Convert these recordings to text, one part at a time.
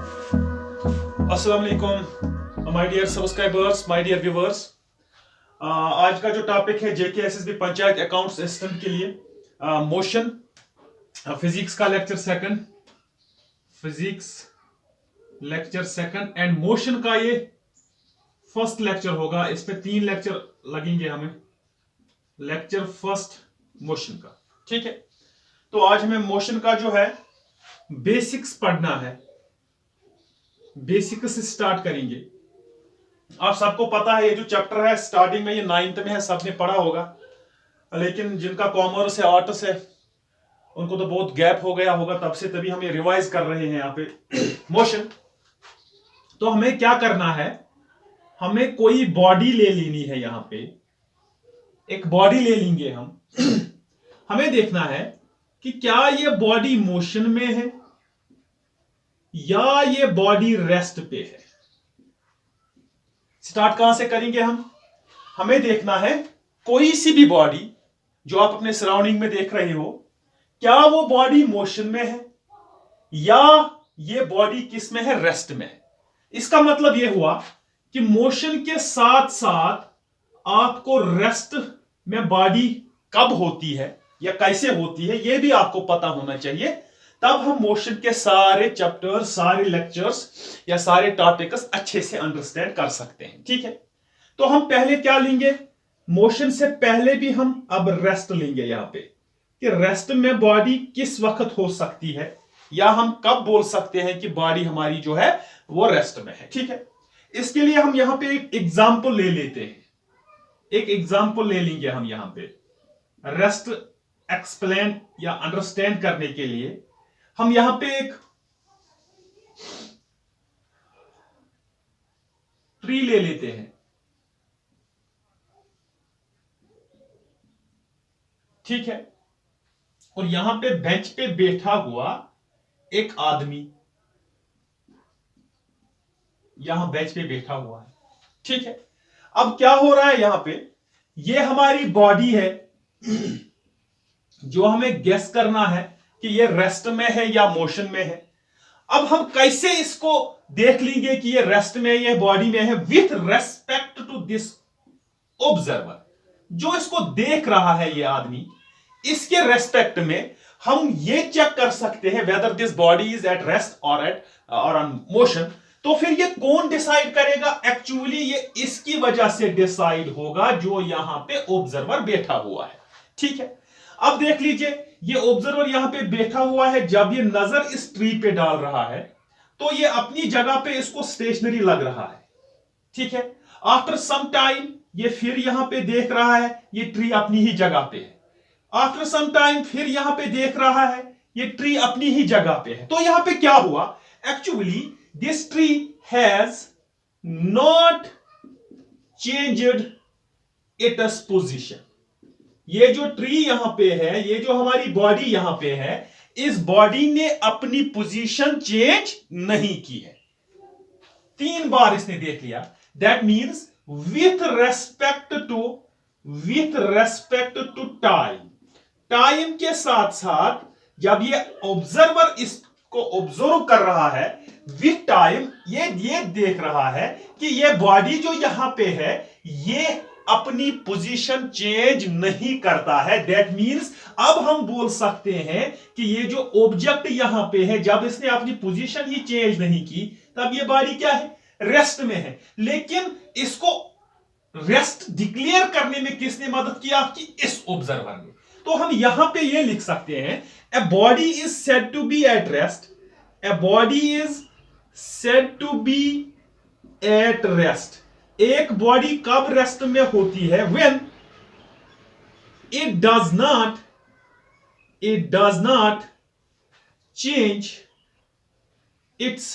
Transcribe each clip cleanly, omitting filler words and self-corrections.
अस्सलाम वालेकुम my dear subscribers, my dear viewers. आज का जो टॉपिक है JKSSB पंचायत अकाउंट्स असिस्टेंट के लिए मोशन फिजिक्स का लेक्चर सेकंड एंड मोशन का ये फर्स्ट लेक्चर होगा। इस पे 3 लेक्चर लगेंगे हमें। लेक्चर फर्स्ट मोशन का, ठीक है। तो आज हमें मोशन का जो है बेसिक्स पढ़ना है। बेसिक से स्टार्ट करेंगे। आप सबको पता है ये जो चैप्टर है स्टार्टिंग में ये 9th में है, सबने पढ़ा होगा। लेकिन जिनका कॉमर्स है, आर्ट्स है, उनको तो बहुत गैप हो गया होगा, तब से तभी हम ये रिवाइज कर रहे हैं यहाँ पे मोशन। तो हमें क्या करना है, हमें कोई बॉडी ले लेनी है। यहाँ पे एक बॉडी ले लेंगे हम। हमें देखना है कि क्या ये बॉडी मोशन में है या ये बॉडी रेस्ट पे है। स्टार्ट कहां से करेंगे हम? हमें देखना है कोई सी भी बॉडी जो आप अपने सराउंडिंग में देख रहे हो, क्या वो बॉडी मोशन में है या ये बॉडी किस में है, रेस्ट में है। इसका मतलब यह हुआ कि मोशन के साथ साथ आपको रेस्ट में बॉडी कब होती है या कैसे होती है यह भी आपको पता होना चाहिए। तब हम मोशन के सारे चैप्टर, सारे लेक्चर्स या सारे टॉपिक्स अच्छे से अंडरस्टैंड कर सकते हैं, ठीक है। तो हम पहले क्या लेंगे, मोशन से पहले भी हम अब रेस्ट लेंगे यहाँ पे कि रेस्ट में बॉडी किस वक्त हो सकती है या हम कब बोल सकते हैं कि बॉडी हमारी जो है वो रेस्ट में है, ठीक है। इसके लिए हम यहाँ पे एक एग्जाम्पल ले लेते हैं। एक एग्जाम्पल ले लेंगे हम यहाँ पे रेस्ट एक्सप्लेन या अंडरस्टैंड करने के लिए। हम यहां पे एक ट्री ले लेते हैं, ठीक है। और यहां पे बेंच पे बैठा हुआ एक आदमी यहां बेंच पे बैठा हुआ है, ठीक है। अब क्या हो रहा है यहां पे, ये हमारी बॉडी है जो हमें गेस करना है कि ये रेस्ट में है या मोशन में है। अब हम कैसे इसको देख लेंगे कि ये रेस्ट में है, ये बॉडी में है, with respect to this observer. जो इसको देख रहा है ये आदमी, इसके रेस्पेक्ट में हम ये चेक कर सकते हैं whether this body is at rest और ऑन मोशन। तो फिर ये कौन डिसाइड करेगा? एक्चुअली ये इसकी वजह से डिसाइड होगा जो यहां पे ऑब्जर्वर बैठा हुआ है, ठीक है। अब देख लीजिए, ये ऑब्जर्वर यहां पे बैठा हुआ है। जब ये नजर इस ट्री पे डाल रहा है तो ये अपनी जगह पे इसको स्टेशनरी लग रहा है, ठीक है। आफ्टर सम टाइम ये फिर यहां पे देख रहा है, ये ट्री अपनी ही जगह पे है। आफ्टर सम टाइम फिर यहां पे देख रहा है, ये ट्री अपनी ही जगह पे है। तो यहां पे क्या हुआ, actually this tree has not changed its position. ये जो ट्री यहां पे है, ये जो हमारी बॉडी यहां पे है, इस बॉडी ने अपनी पोजीशन चेंज नहीं की है। 3 बार इसने देख लिया। That means with respect to time. Time के साथ साथ जब ये ऑब्जर्वर इसको ऑब्जर्व कर रहा है, विथ टाइम ये देख रहा है कि ये बॉडी जो यहां पे है ये अपनी पोजीशन चेंज नहीं करता है। दैट मींस अब हम बोल सकते हैं कि ये जो ऑब्जेक्ट यहां पे है, जब इसने अपनी पोजीशन ही चेंज नहीं की, तब ये बॉडी क्या है, रेस्ट में है। लेकिन इसको रेस्ट डिक्लेयर करने में किसने मदद की? आपकी इस ऑब्जर्वर ने। तो हम यहां पे ये लिख सकते हैं, a body is said to be at rest. A body is said to be at rest. एक बॉडी कब रेस्ट में होती है? when it does not change its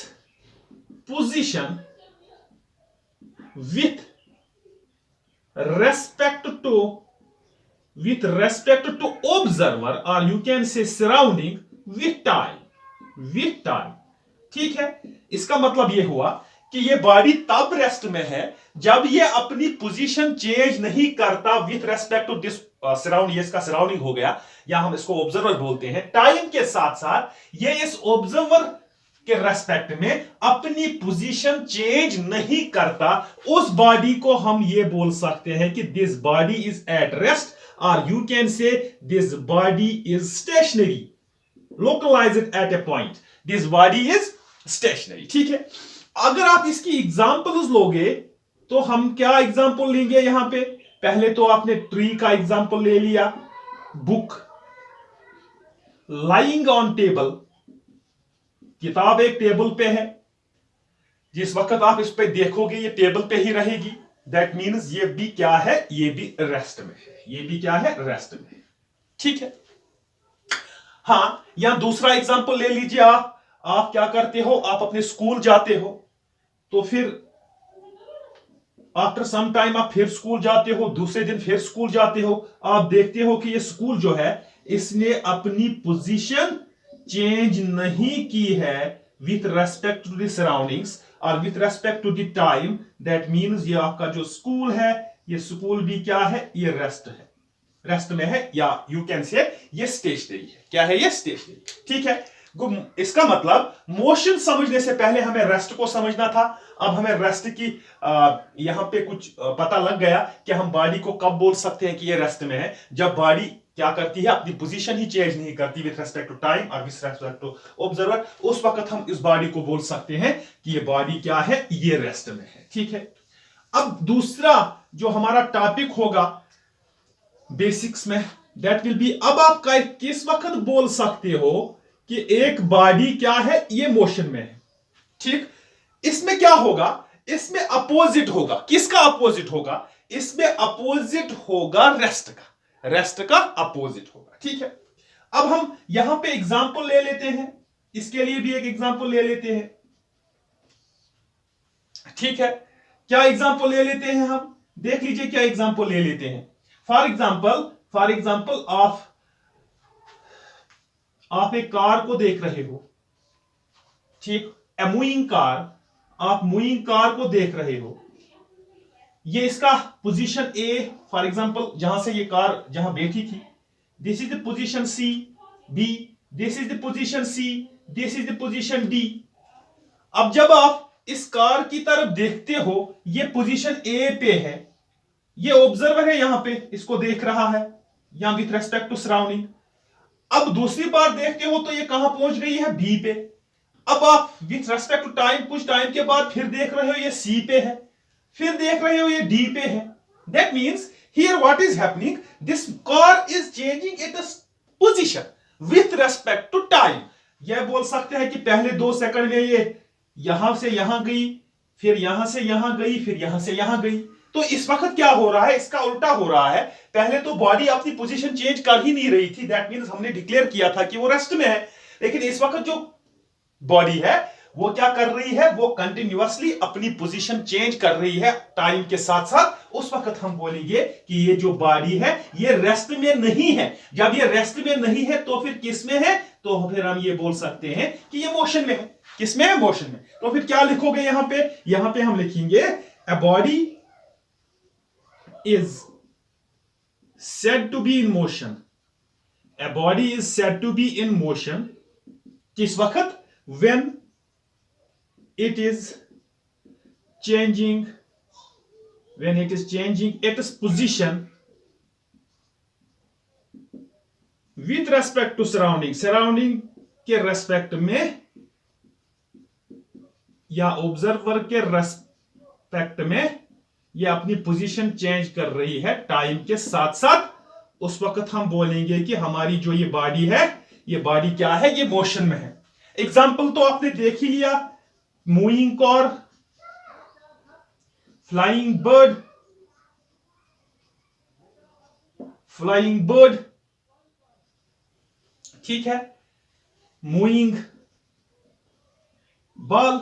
position with respect to observer, or you can say surrounding, with time, ठीक है। इसका मतलब यह हुआ कि ये बॉडी तब रेस्ट में है जब ये अपनी पोजीशन चेंज नहीं करता with respect to this surround. ये इसका सराउंडिंग हो गया या हम इसको ऑब्जर्वर बोलते हैं। टाइम के साथ साथ ये इस ऑब्जर्वर के रेस्पेक्ट में अपनी पोजीशन चेंज नहीं करता, उस बॉडी को हम ये बोल सकते हैं कि this body is at rest, और you can say this body is stationary, localized at a point, this body is stationary. ठीक है, अगर आप इसकी एग्जांपल्स लोगे तो हम क्या एग्जांपल लेंगे यहां पे? पहले तो आपने ट्री का एग्जांपल ले लिया, बुक लाइंग ऑन टेबल, किताब एक टेबल पे है, जिस वक्त आप इस पे देखोगे ये टेबल पे ही रहेगी, दैट मीन्स ये भी क्या है? ये भी रेस्ट में है, ये भी क्या है? रेस्ट में है। ठीक है, हां, या दूसरा एग्जांपल ले लीजिए, आप क्या करते हो? आप अपने स्कूल जाते हो, तो फिर आफ्टर सम टाइम आप फिर स्कूल जाते हो, दूसरे दिन फिर स्कूल जाते हो, आप देखते हो कि ये स्कूल जो है इसने अपनी पोजीशन चेंज नहीं की है with respect to the surroundings और with respect to the time, that means ये आपका जो स्कूल है, ये स्कूल भी क्या है? ये रेस्ट है, रेस्ट में है, या यू कैन से ये स्टेशनरी है। क्या है ये? स्टेशनरी। ठीक है, इसका मतलब मोशन समझने से पहले हमें रेस्ट को समझना था। अब हमें रेस्ट की यहां पे कुछ पता लग गया कि हम बॉडी को कब बोल सकते हैं कि ये रेस्ट में है, जब बॉडी क्या करती है? अपनी पोजीशन ही चेंज नहीं करती विथ रेस्पेक्ट टू टाइम और विथ रेस्पेक्ट टू ऑब्जर्वर, उस वक्त हम इस बॉडी को बोल सकते हैं कि ये बॉडी क्या है? ये रेस्ट में है। ठीक है, अब दूसरा जो हमारा टॉपिक होगा बेसिक्स में, दैट विल बी, अब आप किस वक्त बोल सकते हो कि एक बॉडी क्या है? ये मोशन में है। ठीक, इसमें क्या होगा? इसमें अपोजिट होगा। किसका अपोजिट होगा? इसमें अपोजिट होगा रेस्ट का, रेस्ट का अपोजिट होगा। ठीक है, अब हम यहां पे एग्जांपल ले लेते हैं, इसके लिए भी एक एग्जांपल ले लेते हैं। ठीक है, क्या एग्जांपल ले लेते हैं हम? देख लीजिए क्या एग्जांपल ले लेते हैं। फॉर एग्जांपल आप एक कार को देख रहे हो, ठीक, ए मूविंग कार, आप मूविंग कार को देख रहे हो, ये इसका पोजीशन ए, फॉर एग्जांपल जहां से ये कार जहां बैठी थी, this is the position C, B, this is the position C, this is the position D. अब जब आप इस कार की तरफ देखते हो, ये पोजीशन ए पे है, ये ऑब्जर्वर है यहां पे, इसको देख रहा है या विथ रेस्पेक्ट टू सराउंडिंग। अब दूसरी बार देखते हो तो ये कहां पहुंच गई है? बी पे। अब आप विथ रेस्पेक्ट टू टाइम, कुछ टाइम के बाद फिर देख रहे हो ये सी पे है, फिर देख रहे हो ये डी पे है। That means here what is happening? This car is changing its position with respect to time. यह बोल सकते हैं कि पहले 2 सेकंड में ये यहां से यहां गई, फिर यहां से यहां गई, फिर यहां से यहां गई। तो इस वक्त क्या हो रहा है? इसका उल्टा हो रहा है। पहले तो बॉडी अपनी पोजीशन चेंज कर ही नहीं रही थी, दैट मीन्स हमने डिक्लेयर किया था कि वो रेस्ट में है, लेकिन इस वक्त जो बॉडी है वो क्या कर रही है? वो कंटिन्यूअसली अपनी पोजीशन चेंज कर रही है टाइम के साथ साथ। उस वक्त हम बोलेंगे कि ये जो बॉडी है ये रेस्ट में नहीं है। जब ये रेस्ट में नहीं है तो फिर किस में है? तो फिर हम ये बोल सकते हैं कि ये मोशन में है। किस में है? मोशन में। तो फिर क्या लिखोगे यहां पे? यहां पे हम लिखेंगे a body is said to be in motion. A body is said to be in motion किस वक्त? When it is changing its position with respect to surrounding के रेस्पेक्ट में या ऑब्जर्वर के रेस्पेक्ट में ये अपनी पोजीशन चेंज कर रही है टाइम के साथ साथ। उस वक्त हम बोलेंगे कि हमारी जो ये बॉडी है, ये बॉडी क्या है? ये मोशन में है। एग्जाम्पल तो आपने देख ही लिया, मूविंग कार, फ्लाइंग बर्ड, ठीक है, moving ball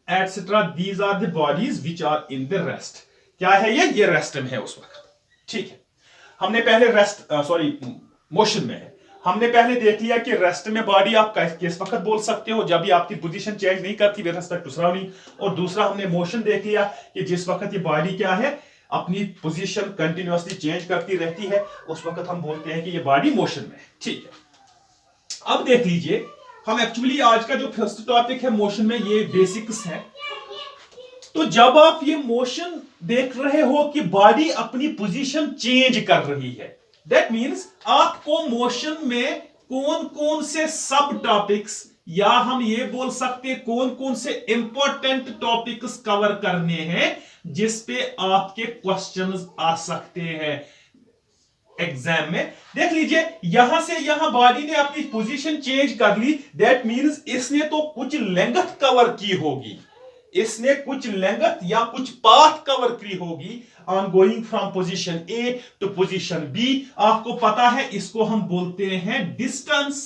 etcetera. These are the bodies which are in the rest. क्या है ये रेस्ट में है उस वक्त। ठीक है, हमने पहले मोशन में है। हमने पहले देख लिया कि रेस्ट में बॉडी आप किस वक्त बोल सकते हो? जब भी आपकी पोजीशन चेंज नहीं करती विद रिस्पेक्ट टू सराउंडिंग। और दूसरा हमने मोशन देख लिया कि जिस वक्त ये बॉडी क्या है? अपनी पोजीशन कंटिन्यूअसली चेंज करती रहती है, उस वक्त हम बोलते हैं कि ये बॉडी मोशन में है। ठीक है, अब देख लीजिए हम एक्चुअली आज का जो फर्स्ट टॉपिक है मोशन में, ये बेसिक्स है। तो जब आप ये मोशन देख रहे हो कि बॉडी अपनी पोजीशन चेंज कर रही है, दैट मींस आपको मोशन में कौन कौन से सब टॉपिक्स, या हम ये बोल सकते हैं कौन कौन से इंपॉर्टेंट टॉपिक्स कवर करने हैं जिसपे आपके क्वेश्चंस आ सकते हैं एग्जाम में। देख लीजिए, यहां से यहां बॉडी ने अपनी पोजीशन चेंज कर ली, दैट मींस इसने तो कुछ लेंथ कवर की होगी, इसने कुछ लेंथ या कुछ पाथ कवर की होगी on going from position A to position B. आपको पता है इसको हम बोलते हैं डिस्टेंस।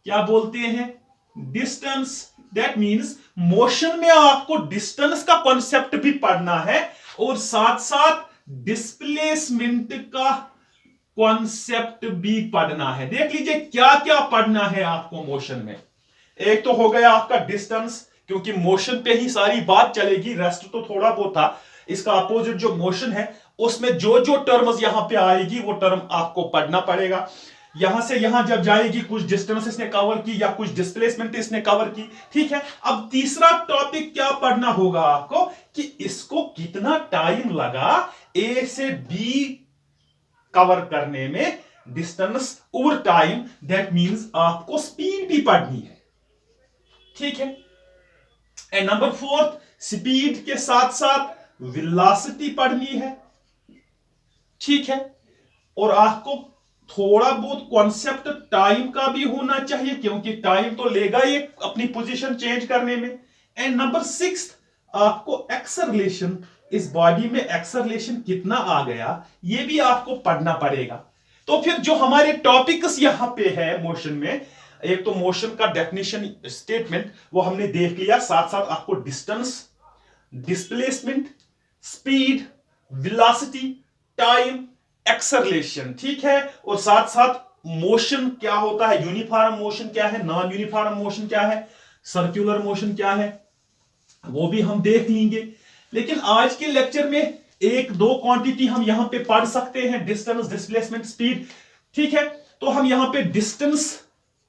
क्या बोलते हैं? डिस्टेंस। दैट मींस मोशन में आपको डिस्टेंस का कॉन्सेप्ट भी पढ़ना है और साथ साथ डिस्प्लेसमेंट का कॉन्सेप्ट भी पढ़ना है। देख लीजिए क्या क्या पढ़ना है आपको मोशन में। एक तो हो गया आपका डिस्टेंस, क्योंकि मोशन पे ही सारी बात चलेगी, रेस्ट तो थोड़ा बहुत था। इसका अपोजिट जो मोशन है उसमें जो जो टर्म्स यहां पे आएगी वो टर्म आपको पढ़ना पड़ेगा। यहां से यहां जब जाएगी, कुछ डिस्टेंस इसने कवर की या कुछ डिस्प्लेसमेंट इसने कवर की, ठीक है। अब तीसरा टॉपिक क्या पढ़ना होगा आपको कि इसको कितना टाइम लगा ए से बी कवर करने में, डिस्टेंस और टाइम। दैट मींस आपको स्पीड भी पढ़नी है, ठीक है। एंड नंबर फोर्थ, स्पीड के साथ साथ वेलोसिटी पढ़नी है, ठीक है। और आपको थोड़ा बहुत कॉन्सेप्ट टाइम का भी होना चाहिए, क्योंकि टाइम तो लेगा ये अपनी पोजीशन चेंज करने में। एंड नंबर सिक्स, आपको एक्सेलरेशन, इस बॉडी में एक्सेलरेशन कितना आ गया ये भी आपको पढ़ना पड़ेगा। तो फिर जो हमारे टॉपिक्स यहां पे है मोशन में, एक तो मोशन का डेफिनेशन स्टेटमेंट वो हमने देख लिया, साथ साथ आपको distance, displacement, speed, velocity, time, acceleration, ठीक है। और साथ साथ मोशन क्या होता है, यूनिफॉर्म मोशन क्या है, नॉन यूनिफॉर्म मोशन क्या है, सर्कुलर मोशन क्या है, वो भी हम देख लेंगे। लेकिन आज के लेक्चर में एक दो क्वांटिटी हम यहां पे पढ़ सकते हैं, डिस्टेंस, डिस्प्लेसमेंट, स्पीड, ठीक है। तो हम यहां पे डिस्टेंस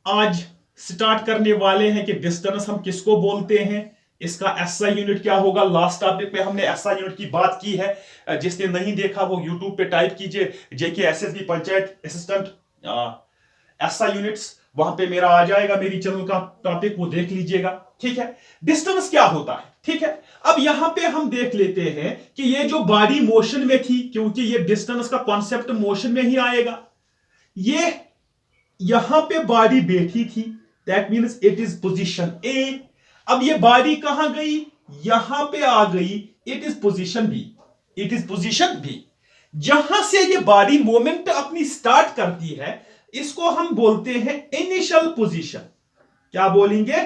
आज स्टार्ट करने वाले हैं कि डिस्टेंस हम किसको बोलते हैं, इसका एसआई यूनिट क्या होगा। लास्ट टॉपिक पे हमने एसआई यूनिट की बात की है, जिसने नहीं देखा वो यूट्यूब पे टाइप कीजिए जेके SSB panchayat assistant SI units, वहां पे मेरा आ जाएगा, मेरी चैनल का टॉपिक, वो देख लीजिएगा, ठीक है। डिस्टेंस क्या होता है, ठीक है। अब यहां पे हम देख लेते हैं कि ये जो बॉडी मोशन में थी, क्योंकि ये डिस्टेंस का कॉन्सेप्ट मोशन में ही आएगा, ये यहां पे बॉडी बैठी थी, that means it is position A. अब ये बॉडी कहां गई, यहां पे आ गई, it is position B, it is position B. जहां से ये बॉडी मोमेंट अपनी स्टार्ट करती है इसको हम बोलते हैं इनिशियल पोजीशन। क्या बोलेंगे?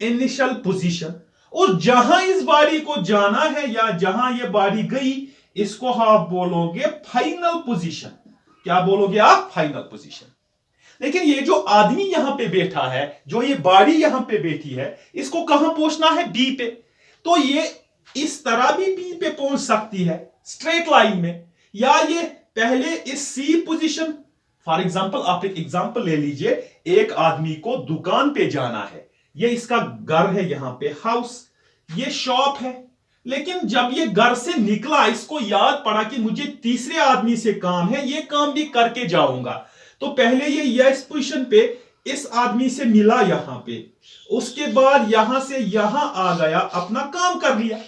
Initial position. और जहां इस बॉडी को जाना है या जहां ये बॉडी गई, इसको आप बोलोगे फाइनल पोजीशन। क्या बोलोगे आप? Final position. लेकिन ये जो आदमी यहां पे बैठा है, जो ये बॉडी यहां पे बैठी है, इसको कहां पहुंचना है? बी पे। तो ये इस तरह भी बी पे पहुंच सकती है स्ट्रेट लाइन में, या ये पहले इस सी पोजीशन, फॉर एग्जांपल आप एक एग्जांपल ले लीजिए, एक आदमी को दुकान पे जाना है, ये इसका घर है, यहां पे हाउस, ये शॉप है। लेकिन जब ये घर से निकला, इसको याद पड़ा कि मुझे तीसरे आदमी से काम है, ये काम भी करके जाऊंगा। तो पहले ये इस पोजीशन पे इस आदमी से मिला यहां पे, उसके बाद यहां से यहां आ गया, अपना काम कर लिया,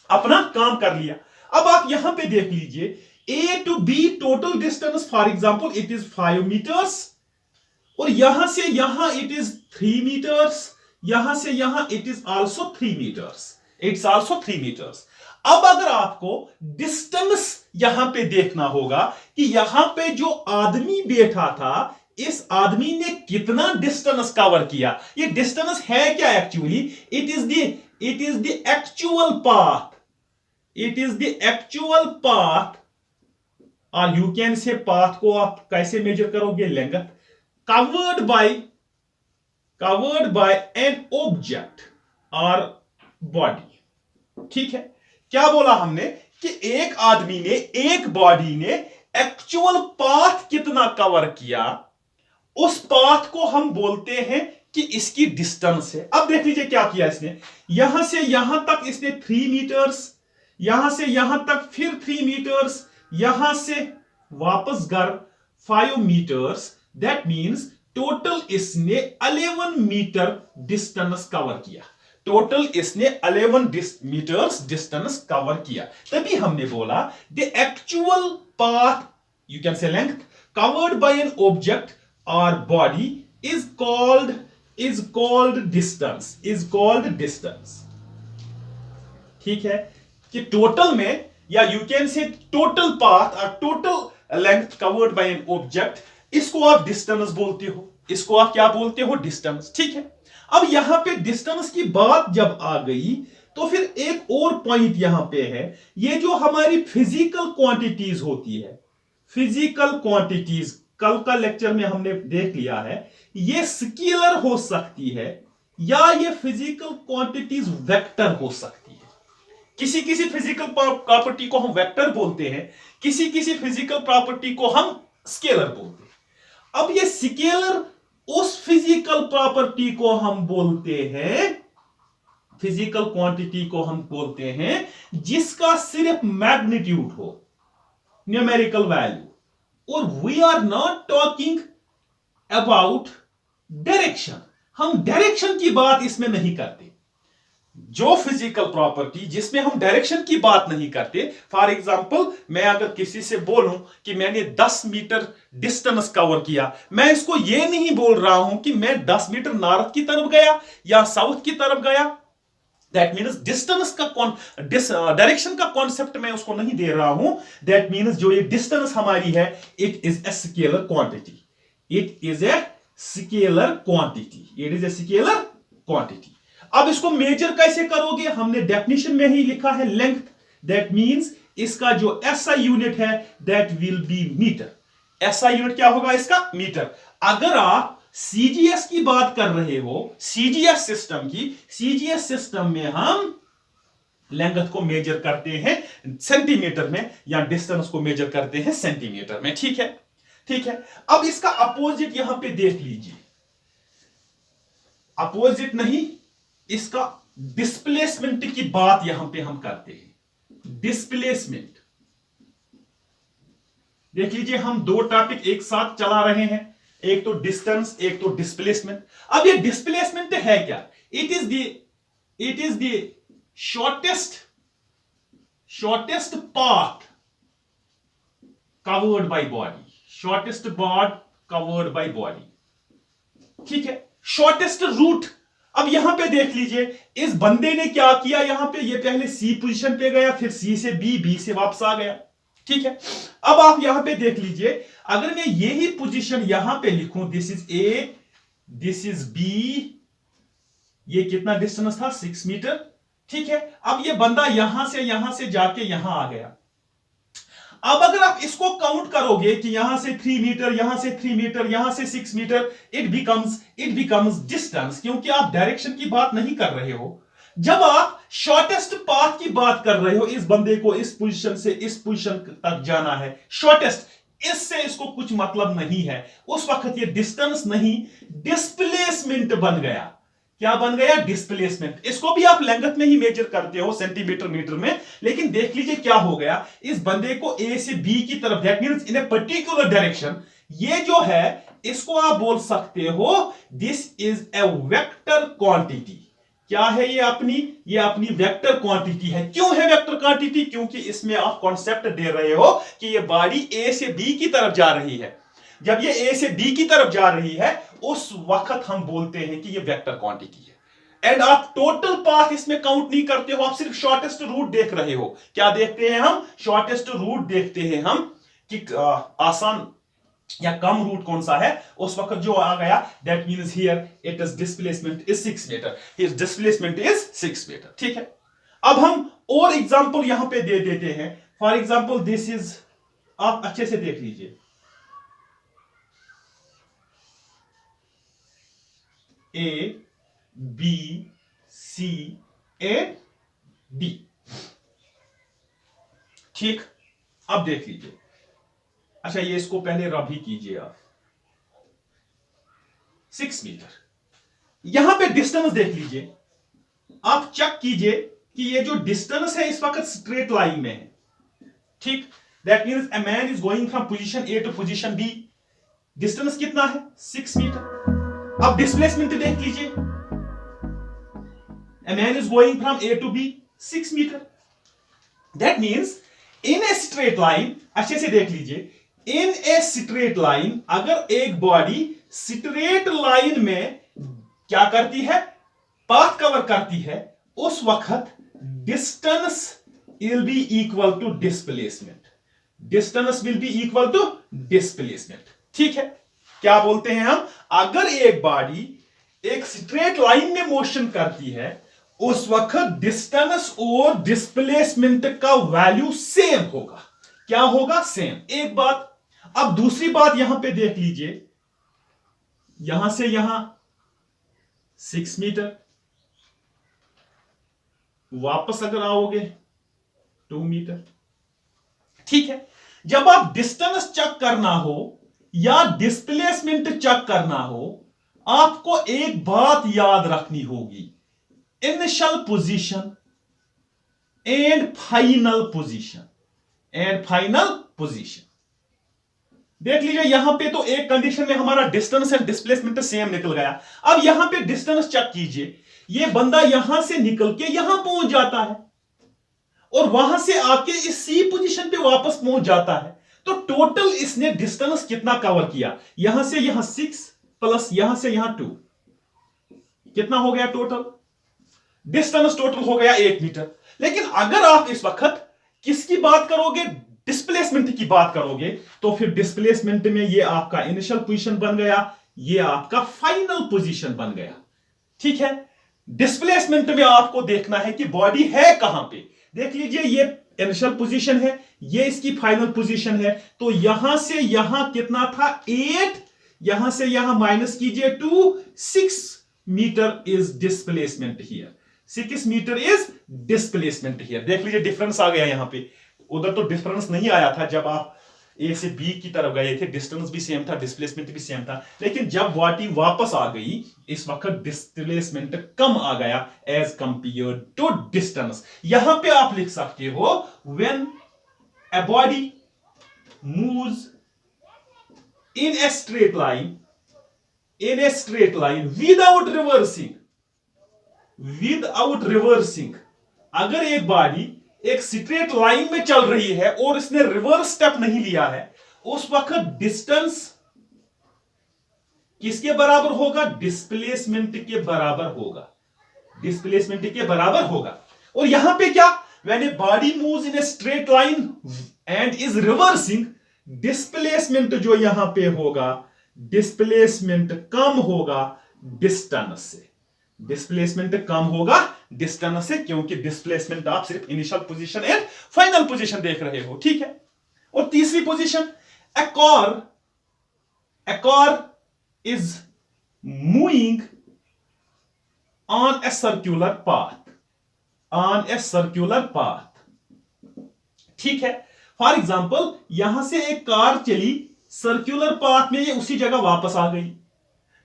अपना काम कर लिया। अब आप यहां पे देख लीजिए, A to B total distance for example it is 5 meters, और यहां से यहां इट इज 3 मीटर्स, यहां से यहां it is also 3 metres, it's also 3 metres. अब अगर आपको डिस्टेंस यहां पे देखना होगा कि यहां पे जो आदमी बैठा था, इस आदमी ने कितना डिस्टेंस कवर किया। ये डिस्टेंस है क्या actually? It is the actual path, it is the actual path, और यू कैन से पाथ को आप कैसे मेजर करोगे? Length covered by an object और बॉडी, ठीक है। क्या बोला हमने कि एक आदमी ने, एक बॉडी ने एक्चुअल पाथ कितना कवर किया, उस पाथ को हम बोलते हैं कि इसकी डिस्टेंस है। अब देख लीजिए क्या किया इसने, यहां से यहां तक इसने 3 मीटर्स, यहां से यहां तक फिर 3 मीटर्स, यहां से वापस घर 5 मीटर्स। दैट मींस टोटल इसने 11 मीटर डिस्टेंस कवर किया। टोटल इसने 11 मीटर्स डिस्टेंस कवर किया। तभी हमने बोला the actual path, you can say length covered by an object और बॉडी इज कॉल्ड डिस्टेंस। ठीक है, कि टोटल में, या you can say total path और total length covered by an object, इसको आप डिस्टेंस बोलते हो, इसको आप क्या बोलते हो, डिस्टेंस। ठीक है, अब यहां पे डिस्टेंस की बात जब आ गई तो फिर एक और पॉइंट यहां पे है, ये जो हमारी फिजिकल क्वांटिटीज होती है, फिजिकल क्वांटिटीज कल का लेक्चर में हमने देख लिया है, ये स्केलर हो सकती है या ये फिजिकल क्वांटिटीज वेक्टर हो सकती है। किसी किसी फिजिकल प्रॉपर्टी को हम वेक्टर बोलते हैं, किसी किसी फिजिकल प्रॉपर्टी को हम स्केलर बोलते हैं। अब ये स्केलर उस फिजिकल प्रॉपर्टी को हम बोलते हैं, फिजिकल क्वांटिटी को हम बोलते हैं जिसका सिर्फ मैग्नीट्यूड हो, न्यूमेरिकल वैल्यू। और we are not talking about direction, हम डायरेक्शन की बात इसमें नहीं करते। जो फिजिकल प्रॉपर्टी जिसमें हम डायरेक्शन की बात नहीं करते, फॉर एग्जांपल मैं अगर किसी से बोलूं कि मैंने 10 मीटर डिस्टेंस कवर किया, मैं इसको यह नहीं बोल रहा हूं कि मैं 10 मीटर नॉर्थ की तरफ गया या साउथ की तरफ गया। दैट मीन्स डिस्टेंस का डायरेक्शन का कॉन्सेप्ट मैं उसको नहीं दे रहा हूं। दैट मीन्स जो ये डिस्टेंस हमारी है, it is a scalar quantity, it is a scalar quantity, it is a scalar quantity. अब इसको मेजर कैसे करोगे, हमने डेफिनेशन में ही लिखा है लेंथ। दैट मींस इसका जो एसआई यूनिट है that will be metre. SI unit क्या होगा इसका, मीटर। अगर आप सीजीएस की बात कर रहे हो, सीजीएस सिस्टम की, सीजीएस सिस्टम में हम लेंथ को मेजर करते हैं सेंटीमीटर में या डिस्टेंस को मेजर करते हैं सेंटीमीटर में। ठीक है, ठीक है। अब इसका अपोजिट यहां पे देख लीजिए, अपोजिट नहीं, इसका डिस्प्लेसमेंट की बात यहां पे हम करते हैं। डिस्प्लेसमेंट देख लीजिए, हम दो टॉपिक एक साथ चला रहे हैं, एक तो डिस्टेंस, एक तो डिस्प्लेसमेंट। अब ये डिस्प्लेसमेंट है क्या, it is the shortest path covered by body, shortest path covered by body. ठीक है, शॉर्टेस्ट रूट। अब यहां पे देख लीजिए, इस बंदे ने क्या किया, यहां पे ये पहले सी पोजीशन पे गया, फिर सी से बी, बी से वापस आ गया। ठीक है, अब आप यहां पे देख लीजिए, अगर मैं यही पोजीशन यहां पे लिखूं, this is A, this is B, ये कितना डिस्टेंस था, 6 मीटर। ठीक है, अब ये बंदा यहां से जाके यहां आ गया। अब अगर आप इसको काउंट करोगे कि यहां से 3 मीटर, यहां से 3 मीटर, यहां से 6 मीटर, इट बिकम्स डिस्टेंस, क्योंकि आप डायरेक्शन की बात नहीं कर रहे हो। जब आप शॉर्टेस्ट पाथ की बात कर रहे हो, इस बंदे को इस पोजीशन से इस पोजीशन तक जाना है, शॉर्टेस्ट, इससे इसको कुछ मतलब नहीं है। उस वक्त ये डिस्टेंस नहीं, डिस्प्लेसमेंट बन गया। क्या बन गया, डिस्प्लेसमेंट। इसको भी आप लेंथ में ही मेजर करते हो, सेंटीमीटर मीटर में। लेकिन देख लीजिए क्या हो गया, इस बंदे को ए से बी की तरफ, that means in a particular direction, ये जो है इसको आप बोल सकते हो this is A vector quantity. क्या है ये अपनी वेक्टर क्वांटिटी है। क्यों है वेक्टर क्वांटिटी, क्योंकि इसमें आप कॉन्सेप्ट दे रहे हो कि ये बॉडी ए से बी की तरफ जा रही है। जब ये ए से बी की तरफ जा रही है, उस वक्त हम बोलते हैं कि ये वेक्टर क्वांटिटी है। एंड आप टोटल पाथ इसमें काउंट नहीं करते हो, आप सिर्फ शॉर्टेस्ट रूट देख रहे हो। क्या देखते हैं हम, शॉर्टेस्ट रूट देखते हैं हम, कि आसान या कम रूट कौन सा है। उस वक्त जो आ गया, that means here it is displacement is 6 metre, here displacement is 6 metre. ठीक है, अब हम और एग्जांपल यहां पे दे देते हैं। फॉर एग्जांपल दिस इज, आप अच्छे से देख लीजिए, A B C A D. ठीक, अब देख लीजिए, अच्छा ये इसको पहले रब ही कीजिए आप, 6 मीटर। यहां पे डिस्टेंस देख लीजिए, आप चेक कीजिए कि ये जो डिस्टेंस है इस वक्त स्ट्रेट लाइन में है, ठीक। That means a man is going from position A to position B, distance कितना है 6 मीटर। अब डिस्प्लेसमेंट देख लीजिए, a man is going from A to B 6 meter. That means in a straight line, अच्छे से देख लीजिए, in a straight line अगर एक बॉडी स्ट्रेट लाइन में क्या करती है, पाथ कवर करती है, उस वक्त distance will be equal to displacement. Distance will be equal to displacement. ठीक है, क्या बोलते हैं हम, अगर एक बॉडी एक स्ट्रेट लाइन में मोशन करती है उस वक्त डिस्टेंस और डिस्प्लेसमेंट का वैल्यू सेम होगा। क्या होगा, सेम। एक बात। अब दूसरी बात यहां पे देख लीजिए, यहां से यहां 6 मीटर, वापस अगर आओगे 2 मीटर, ठीक है। जब आप डिस्टेंस चेक करना हो या डिस्प्लेसमेंट चेक करना हो, आपको एक बात याद रखनी होगी, initial position and final position, and final position. देख लीजिए यहां पे तो एक कंडीशन में हमारा डिस्टेंस एंड डिस्प्लेसमेंट सेम निकल गया। अब यहां पे डिस्टेंस चेक कीजिए, ये बंदा यहां से निकल के यहां पहुंच जाता है और वहां से आके इस सी पोजीशन पे वापस पहुंच जाता है, तो टोटल इसने डिस्टेंस कितना कवर किया, यहां से यहां 6 प्लस यहां से यहां 2, कितना हो गया टोटल, डिस्टेंस टोटल हो गया 1 मीटर। लेकिन अगर आप इस वक्त किसकी बात करोगे, डिस्प्लेसमेंट की बात करोगे, तो फिर डिस्प्लेसमेंट में ये आपका इनिशियल पोजीशन बन गया, ये आपका फाइनल पोजीशन बन गया, ठीक है। डिस्प्लेसमेंट में आपको देखना है कि बॉडी है कहां पे। देख लीजिए ये इनिशियल पोजीशन है, ये इसकी फाइनल पोजीशन है, तो यहां से यहां कितना था 8, यहां से यहां माइनस कीजिए 2, 6 metre is displacement here, 6 metre is displacement here. देख लीजिए डिफरेंस आ गया यहां पे, उधर तो डिफरेंस नहीं आया था, जब आप ए से बी की तरफ गए थे डिस्टेंस भी सेम था, डिस्प्लेसमेंट भी सेम था, लेकिन जब बॉडी वापस आ गई इस वक्त डिस्प्लेसमेंट कम आ गया एज कंपेयर टू डिस्टेंस। यहां पे आप लिख सकते हो when a body moves in a straight line, in a straight line without reversing, without reversing, अगर एक बॉडी एक स्ट्रेट लाइन में चल रही है और इसने रिवर्स स्टेप नहीं लिया है, उस वक्त डिस्टेंस किसके बराबर होगा, डिस्प्लेसमेंट के बराबर होगा, डिस्प्लेसमेंट के बराबर होगा। और यहां पे क्या, when a body moves in a straight line and is reversing, displacement जो यहां पे होगा, डिस्प्लेसमेंट कम होगा डिस्टेंस से, डिस्प्लेसमेंट कम होगा डिस्टेंस से, क्योंकि डिस्प्लेसमेंट आप सिर्फ initial position and final position देख रहे हो, ठीक है। और तीसरी position, a car is moving on a circular path, on a circular path, ठीक है। फॉर एग्जाम्पल यहां से एक कार चली सर्कुलर पाथ में, ये उसी जगह वापस आ गई,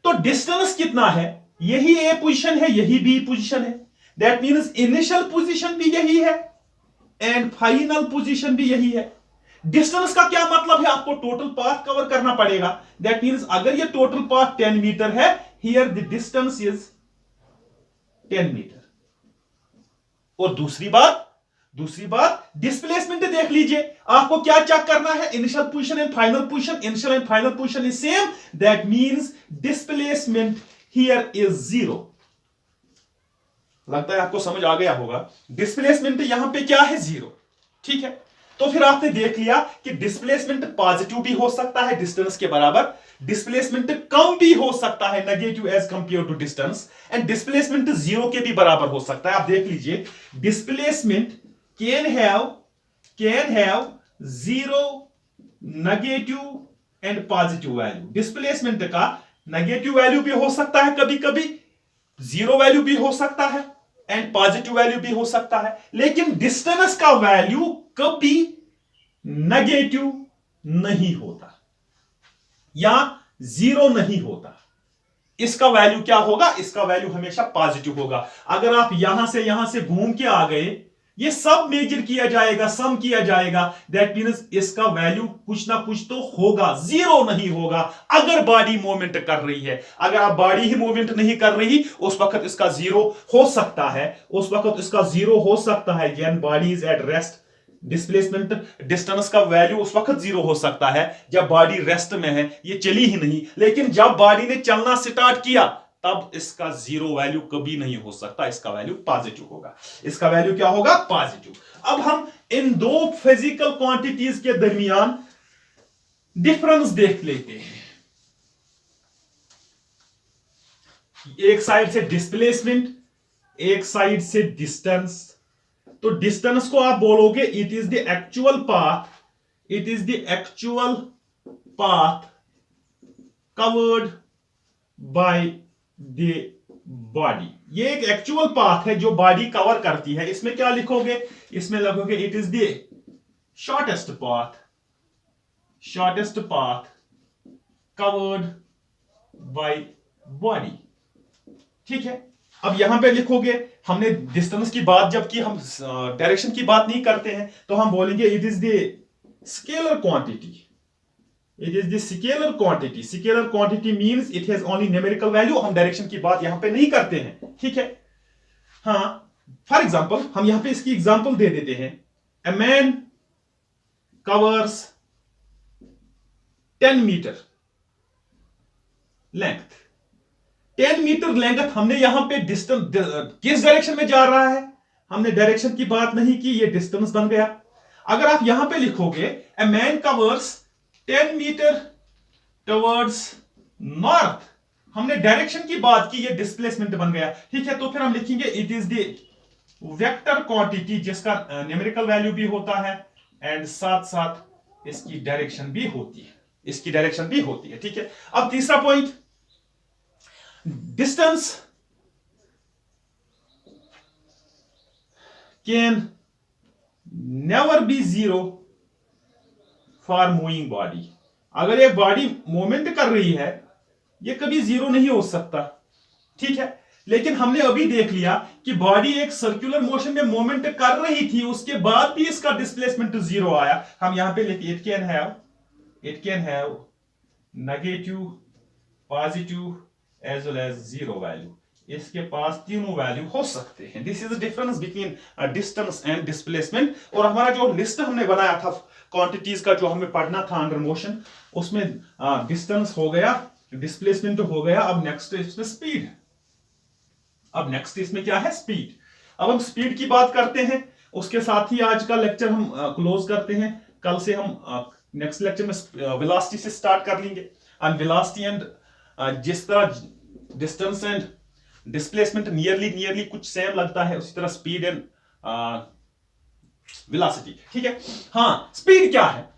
तो डिस्टेंस कितना है, यही ए पोजीशन है, यही बी पोजीशन है, दैट मींस इनिशियल पोजीशन भी यही है एंड फाइनल पोजीशन भी यही है। डिस्टेंस का क्या मतलब है, आपको टोटल पाथ कवर करना पड़ेगा, दैट मींस अगर ये टोटल पाथ 10 मीटर है, here the distance is 10 metre. और दूसरी बात डिस्प्लेसमेंट देख लीजिए, आपको क्या चेक करना है, initial position and final position, initial and final position is same, that means displacement here is 0। लगता है आपको समझ आ गया होगा, डिस्प्लेसमेंट यहां पे क्या है, 0, ठीक है। तो फिर आपने देख लिया कि डिस्प्लेसमेंट पॉजिटिव भी हो सकता है डिस्टेंस के बराबर, डिस्प्लेसमेंट कम भी हो सकता है negative as compare to distance, and displacement 0 के भी बराबर हो सकता है। आप देख लीजिए displacement can have 0, negative and positive value. Displacement का नेगेटिव वैल्यू भी हो सकता है, कभी कभी 0 वैल्यू भी हो सकता है एंड पॉजिटिव वैल्यू भी हो सकता है, लेकिन डिस्टेंस का वैल्यू कभी नेगेटिव नहीं होता या 0 नहीं होता, इसका वैल्यू क्या होगा, इसका वैल्यू हमेशा पॉजिटिव होगा। अगर आप यहां से घूम के आ गए, ये सब मेजर किया जाएगा, सम किया जाएगा, दैट मींस इसका वैल्यू कुछ ना कुछ तो होगा, जीरो नहीं होगा अगर बॉडी मूवमेंट कर रही है। अगर आप बॉडी ही मूवमेंट नहीं कर रही, उस वक्त इसका जीरो हो सकता है, उस वक्त इसका जीरो हो सकता है। When body is at rest, displacement distance का वैल्यू उस वक्त जीरो हो सकता है जब बॉडी रेस्ट में है, ये चली ही नहीं। लेकिन जब बॉडी ने चलना स्टार्ट किया, तब इसका जीरो वैल्यू कभी नहीं हो सकता, इसका वैल्यू पॉजिटिव होगा। इसका वैल्यू क्या होगा, पॉजिटिव। अब हम इन दो फिजिकल क्वांटिटीज के दरमियान डिफरेंस देख लेते हैं। एक साइड से डिस्प्लेसमेंट, एक साइड से डिस्टेंस। तो डिस्टेंस को आप बोलोगे it is the actual path, it is the actual path covered by the body. ये एक एक्चुअल पाथ है जो बॉडी कवर करती है। इसमें क्या लिखोगे, इसमें लिखोगे it is the shortest path, shortest path covered by body. ठीक है, अब यहां पे लिखोगे, हमने डिस्टेंस की बात जब की, हम डायरेक्शन की बात नहीं करते हैं, तो हम बोलेंगे it is the scalar quantity, it is the scalar quantity. Scalar quantity means it has only numerical value. हम डायरेक्शन की बात यहां पे नहीं करते हैं, ठीक है। हाँ, फॉर एग्जांपल हम यहां पे इसकी एग्जांपल दे देते हैं। A man covers 10 metre length. 10 metre length हमने यहां पे डिस्टेंस किस डायरेक्शन में जा रहा है, हमने डायरेक्शन की बात नहीं की, ये डिस्टेंस बन गया। अगर आप यहां पे लिखोगे a man covers 10 metre towards north, हमने डायरेक्शन की बात की, ये डिस्प्लेसमेंट बन गया। ठीक है, तो फिर हम लिखेंगे it is the vector quantity, जिसका न्यूमेरिकल वैल्यू भी होता है एंड साथ साथ इसकी डायरेक्शन भी होती है, इसकी डायरेक्शन भी होती है। ठीक है, अब तीसरा point, distance can never be zero for moving body. अगर एक बॉडी मूवमेंट कर रही है, ये कभी जीरो नहीं हो सकता। ठीक है, लेकिन हमने अभी देख लिया कि बॉडी एक सर्कुलर मोशन में मूवमेंट कर रही थी, उसके बाद भी इसका डिस्प्लेसमेंट जीरो आया। हम यहां पे लिखिए it can have negative, positive as well as zero value. इसके पास तीनों वैल्यू हो सकते हैं। This is the difference between distance and displacement. और हमारा जो लिस्ट हमने बनाया था क्वांटिटीज का, जो हमें पढ़ना था अंडर मोशन, उसमें डिस्टेंस हो गया, डिस्प्लेसमेंट हो गया। अब नेक्स्ट इसमें स्पीड है। अब नेक्स्ट इसमें क्या है, स्पीड। अब हम स्पीड की बात करते हैं, उसके साथ ही आज का लेक्चर हम क्लोज करते हैं। कल से हम नेक्स्ट लेक्चर में वेलोसिटी से स्टार्ट कर लेंगे। एंड वेलोसिटी एंड जिस तरह डिस्टेंस एंड डिस्प्लेसमेंट नियरली कुछ सेम लगता है, उसी तरह स्पीड एंड वेलोसिटी। ठीक है, हाँ, स्पीड क्या है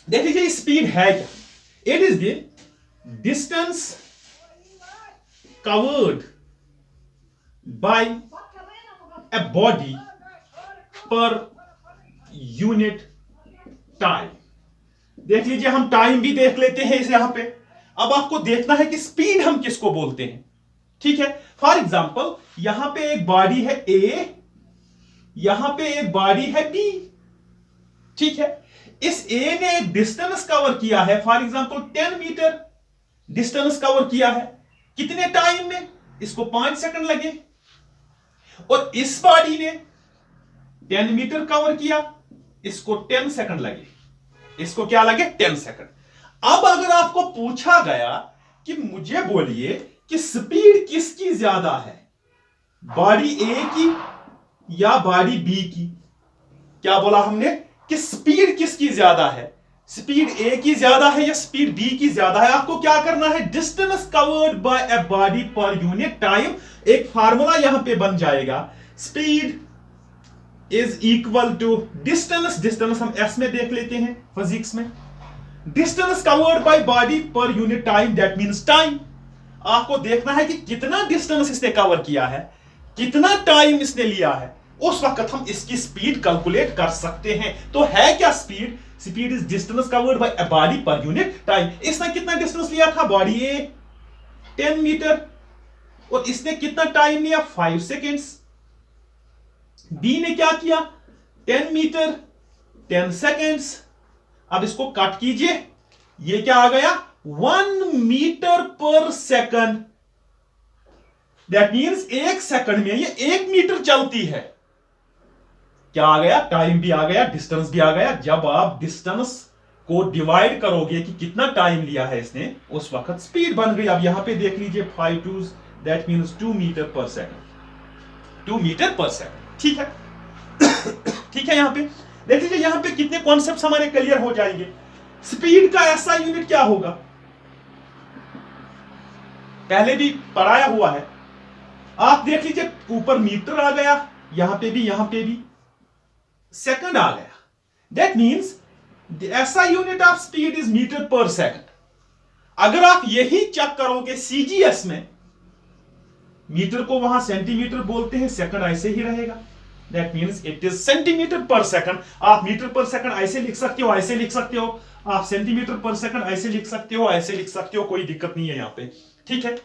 देख लीजिए। स्पीड है क्या, it is the distance covered by a body per unit time. देख लीजिए, हम टाइम भी देख लेते हैं इस यहां पे। अब आपको देखना है कि स्पीड हम किसको बोलते हैं। ठीक है, फॉर एग्जांपल यहां पे एक बॉडी है ए, यहां पे एक बॉडी है बी। ठीक है, इस ए ने एक डिस्टेंस कवर किया है, for example 10 metre distance cover किया है। कितने टाइम में, इसको 5 सेकंड लगे। और इस बॉडी ने 10 मीटर कवर किया, इसको 10 सेकंड लगे। इसको क्या लगे, 10 सेकंड। अब अगर आपको पूछा गया कि मुझे बोलिए कि स्पीड किसकी ज्यादा है, बॉडी ए की या बॉडी बी की, क्या बोला हमने कि स्पीड किसकी ज्यादा है, स्पीड ए की ज्यादा है या स्पीड बी की ज्यादा है। आपको क्या करना है, distance covered by a body per unit time. एक फार्मूला यहां पे बन जाएगा, speed is equal to distance. Distance हम एस में देख लेते हैं फिजिक्स में, distance covered by body per unit time, that means time. आपको देखना है कि कितना डिस्टेंस इसने कवर किया है, कितना टाइम इसने लिया है, उस वक्त हम इसकी स्पीड कैलकुलेट कर सकते हैं। तो है क्या speed, speed is distance covered by a body per unit time. इसने कितना डिस्टेंस लिया था, बॉडी ए 10 मीटर, और इसने कितना टाइम लिया? 5 सेकेंड्स। बी ने क्या किया? 10 मीटर 10 सेकेंड्स। अब इसको कट कीजिए, ये क्या आ गया? 1 metre per second. That means 1 second में ये 1 मीटर चलती है। क्या आ गया? टाइम भी आ गया, डिस्टेंस भी आ गया। जब आप डिस्टेंस को डिवाइड करोगे कि कितना टाइम लिया है इसने, उस वक्त स्पीड बन गई। अब यहां पे देख लीजिए 5 2, that means 2 metre per second. 2 metre per second, ठीक है। ठीक है, यहां पे देख लीजिए, यहां पे कितने कॉन्सेप्ट्स हमारे क्लियर हो जाएंगे। स्पीड का ऐसा यूनिट क्या होगा, पहले भी पढ़ाया हुआ है। आप देख लीजिए, ऊपर मीटर आ गया, यहां पे भी सेकंड आ गया। दैट मीन्स ऐसा unit of speed is metre per second. अगर आप यही चेक करोगे सीजीएस में, मीटर को वहां सेंटीमीटर बोलते हैं, सेकंड ऐसे ही रहेगा। That means it is centimetre पर सेकंड। आप मीटर पर सेकंड ऐसे लिख सकते हो, ऐसे लिख सकते हो। आप सेंटीमीटर पर सेकंड ऐसे लिख सकते हो, ऐसे लिख सकते हो, कोई दिक्कत नहीं है यहां पे। ठीक है,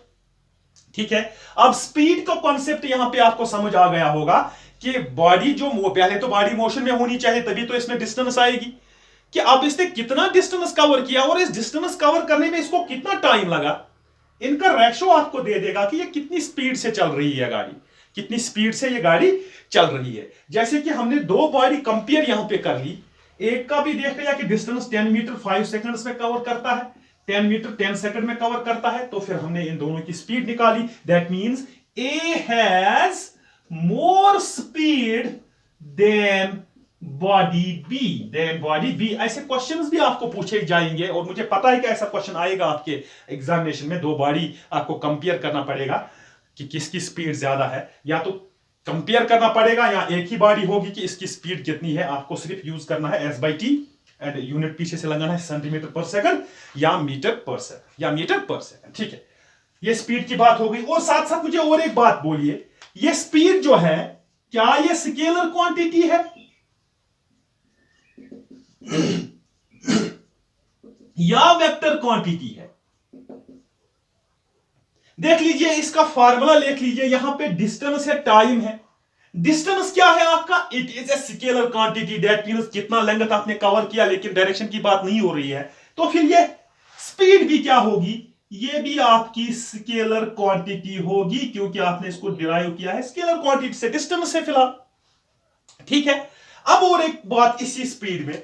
ठीक है। अब स्पीड का कॉन्सेप्ट यहां पे आपको समझ आ गया होगा कि बॉडी जो पहले तो बॉडी मोशन में होनी चाहिए, तभी तो इसमें डिस्टेंस आएगी। कि अब इसने कितना डिस्टेंस कवर किया और इस डिस्टेंस कवर करने में इसको कितना टाइम लगा, इनका रेशो आपको दे देगा कि ये कितनी स्पीड से चल रही है गाड़ी, कितनी स्पीड से ये गाड़ी चल रही है। जैसे कि हमने दो बॉडी कंपेयर यहां पे कर ली, एक का भी देख लिया कि डिस्टेंस 10 मीटर 5 सेकंड्स में कवर करता है, 10 मीटर 10 सेकंड में कवर करता है, तो फिर हमने इन दोनों की स्पीड निकाली। That means A has more speed than body B. ऐसे क्वेश्चंस भी आपको पूछे जाएंगे और मुझे पता है कि ऐसा क्वेश्चन आएगा आपके एग्जामिनेशन में। दो बॉडी आपको कंपेयर करना पड़ेगा कि किसकी स्पीड ज्यादा है, या तो कंपेयर करना पड़ेगा या एक ही बॉडी होगी कि इसकी स्पीड कितनी है। आपको सिर्फ यूज करना है S/T एंड यूनिट पीछे से लगाना है सेंटीमीटर पर सेकंड या मीटर पर सेकंड या मीटर पर सेकंड। ठीक है, ये स्पीड की बात हो गई। और साथ साथ मुझे और एक बात बोलिए, ये स्पीड जो है, क्या ये स्केलर क्वांटिटी है या वेक्टर क्वांटिटी है? देख लीजिए, इसका फार्मूला लिख लीजिए। यहां पे डिस्टेंस है, टाइम है। डिस्टेंस क्या है आपका? It is a scalar quantity. That means कितना लेंथ आपने कवर किया, लेकिन डायरेक्शन की बात नहीं हो रही है। तो फिर ये स्पीड भी क्या होगी? ये भी आपकी स्केलर क्वांटिटी होगी, क्योंकि आपने इसको डिराइव किया है स्केलर क्वांटिटी से, डिस्टेंस से फिलहाल। ठीक है, अब और एक बात इसी स्पीड में,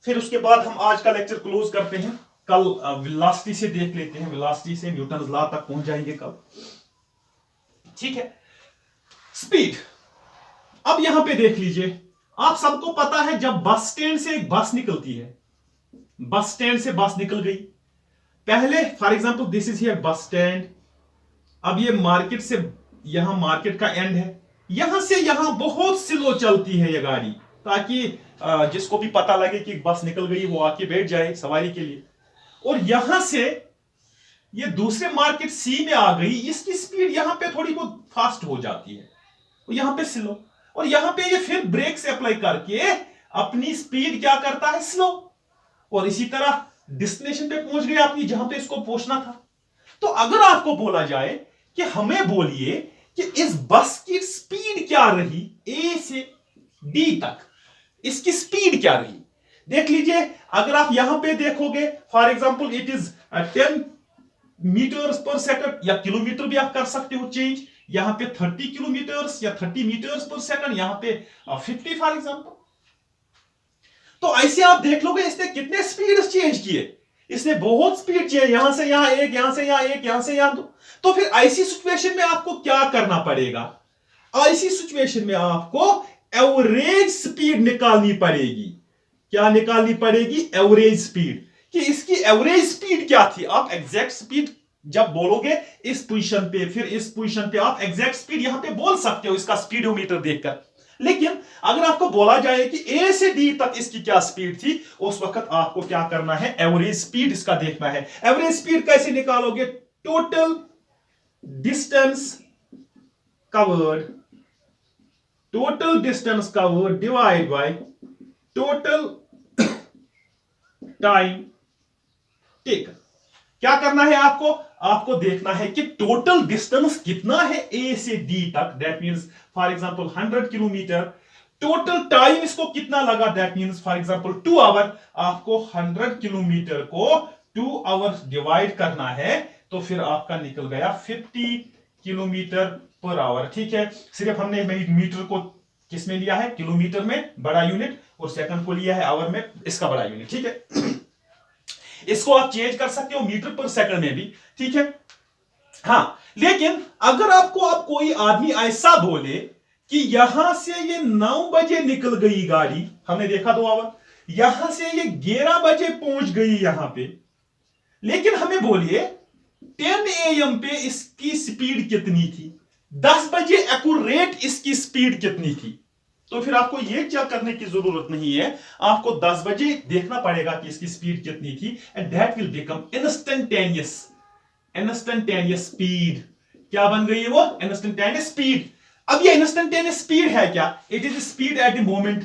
फिर उसके बाद हम आज का लेक्चर क्लोज करते हैं। कल वेलोसिटी से देख लेते हैं, वेलोसिटी से न्यूटन लॉ तक पहुंच जाएंगे कल। ठीक है, स्पीड। अब यहां पे देख लीजिए, आप सबको पता है जब बस स्टैंड से एक बस निकलती है, बस स्टैंड से बस निकल गई, पहले for example this is here bus stand. अब ये मार्केट से, यहां मार्केट का एंड है, यहां से यहां बहुत स्लो चलती है ये गाड़ी, ताकि जिसको भी पता लगे कि बस निकल गई वो आके बैठ जाए सवारी के लिए। और यहां से ये दूसरे मार्केट सी में आ गई, इसकी स्पीड यहां पे थोड़ी बहुत फास्ट हो जाती है, और यहां पे स्लो, और यहां पे ये फिर ब्रेक से अप्लाई करके अपनी स्पीड क्या करता है? स्लो। और इसी तरह डेस्टिनेशन पे पहुंच गए अपनी, जहां पे इसको पहुंचना था। तो अगर आपको बोला जाए कि हमें बोलिए कि इस बस की स्पीड क्या रही ए से डी तक, इसकी स्पीड क्या रही, देख लीजिए। अगर आप यहां पे देखोगे, for example it is 10 metres per second, या किलोमीटर भी आप कर सकते हो चेंज। यहां पे 30 किलोमीटर्स या 30 मीटर्स पर सेकंड, यहां पे 50 फॉर एग्जांपल। तो ऐसे आप देख लोगे इसने कितने स्पीड चेंज किए, इसने बहुत स्पीड चेंज, यहां से यहां एक, यहां से यहां एक, यहां से यहां दो। तो फिर ऐसी सिचुएशन में आपको क्या करना पड़ेगा? ऐसी सिचुएशन में आपको एवरेज स्पीड निकालनी पड़ेगी। क्या निकालनी पड़ेगी? Average speed. कि इसकी एवरेज स्पीड क्या थी। आप एग्जैक्ट स्पीड जब बोलोगे इस पोजीशन पे, फिर इस पोजीशन पे, आप एग्जैक्ट स्पीड यहां पे बोल सकते हो इसका स्पीडोमीटर देखकर। लेकिन अगर आपको बोला जाए कि ए से डी तक इसकी क्या स्पीड थी, उस वक्त आपको क्या करना है? एवरेज स्पीड इसका देखना है। एवरेज स्पीड कैसे निकालोगे? Total distance covered, total distance covered divided by total time taken। क्या करना है आपको? आपको देखना है कि टोटल डिस्टेंस कितना है ए से डी तक, that means for example 100 kilometre. Total time इसको कितना लगा, that means for example 2 hour. आपको 100 किलोमीटर को 2 आवर्स डिवाइड करना है, तो फिर आपका निकल गया 50 किलोमीटर पर आवर। ठीक है, सिर्फ हमने मीटर को किस में लिया है, किलोमीटर में बड़ा यूनिट, और सेकंड को लिया है आवर में, इसका बड़ा यूनिट। ठीक है, इसको आप चेंज कर सकते हो मीटर पर सेकंड में भी। ठीक है, हाँ, लेकिन अगर आपको कोई आदमी ऐसा बोले कि यहां से ये 9 बजे निकल गई गाड़ी, हमने देखा 2 आवर, यहां से ये 11 बजे पहुंच गई यहां पे, लेकिन हमें बोलिए 10 AM पे इसकी स्पीड कितनी थी, 10 बजे एक्यूरेट इसकी स्पीड कितनी थी, तो फिर आपको यह चेक करने की जरूरत नहीं है, आपको 10 बजे देखना पड़ेगा कि इसकी स्पीड कितनी थी, and that will become instantaneous speed. क्या बन गई है वो? Instantaneous speed. अब ये इंस्टेंटेनियस स्पीड है क्या? It is speed at the moment,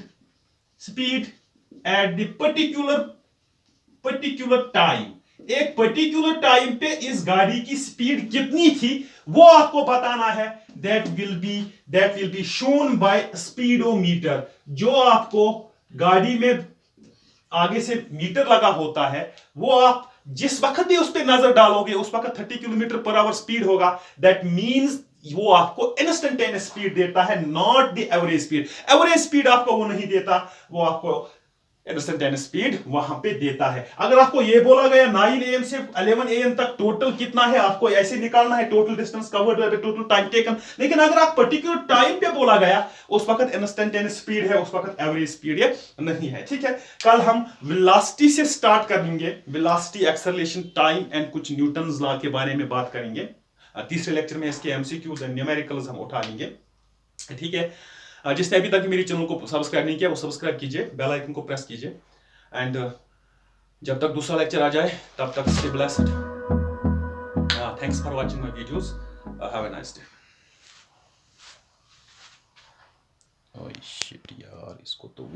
speed at the particular time. एक पर्टिकुलर टाइम पे इस गाड़ी की स्पीड कितनी थी वो आपको बताना है। That will be shown by speedometer. जो आपको गाड़ी में आगे से मीटर लगा होता है, वो आप जिस वक्त भी उस पर नजर डालोगे उस वक्त 30 किलोमीटर पर आवर स्पीड होगा। दैट मींस वो आपको इंस्टेंटेनियस स्पीड देता है, not the average speed. Average speed आपको वो नहीं देता, वो आपको इंस्टेंटेनियस स्पीड वहां पे देता है। अगर आपको ये बोला गया 9 AM से 11 AM तक टोटल कितना है, आपको ऐसे निकालना है, total distance covered, total time taken. लेकिन अगर आप पर्टिकुलर टाइम पे बोला गया, उस वक्त इंस्टेंटेनियस स्पीड है, उस वक्त एवरेज स्पीड है नहीं है। ठीक है, कल हम वेलोसिटी से स्टार्ट करेंगे, वेलोसिटी, एक्सेलरेशन, टाइम एंड कुछ न्यूटन्स लॉ के बारे में बात करेंगे। तीसरे लेक्चर में इसके एमसीक्यूज एंड न्यूमेरिकल्स हम उठा लेंगे। ठीक है, जिसने अभी तक मेरे चैनल को सब्सक्राइब नहीं किया वो सब्सक्राइब कीजिए, बेल आइकन को प्रेस कीजिए, एंड जब तक दूसरा लेक्चर आ जाए तब तक stay blessed. Thanks for watching my videos, have a nice day. Oh shit यार, इसको तो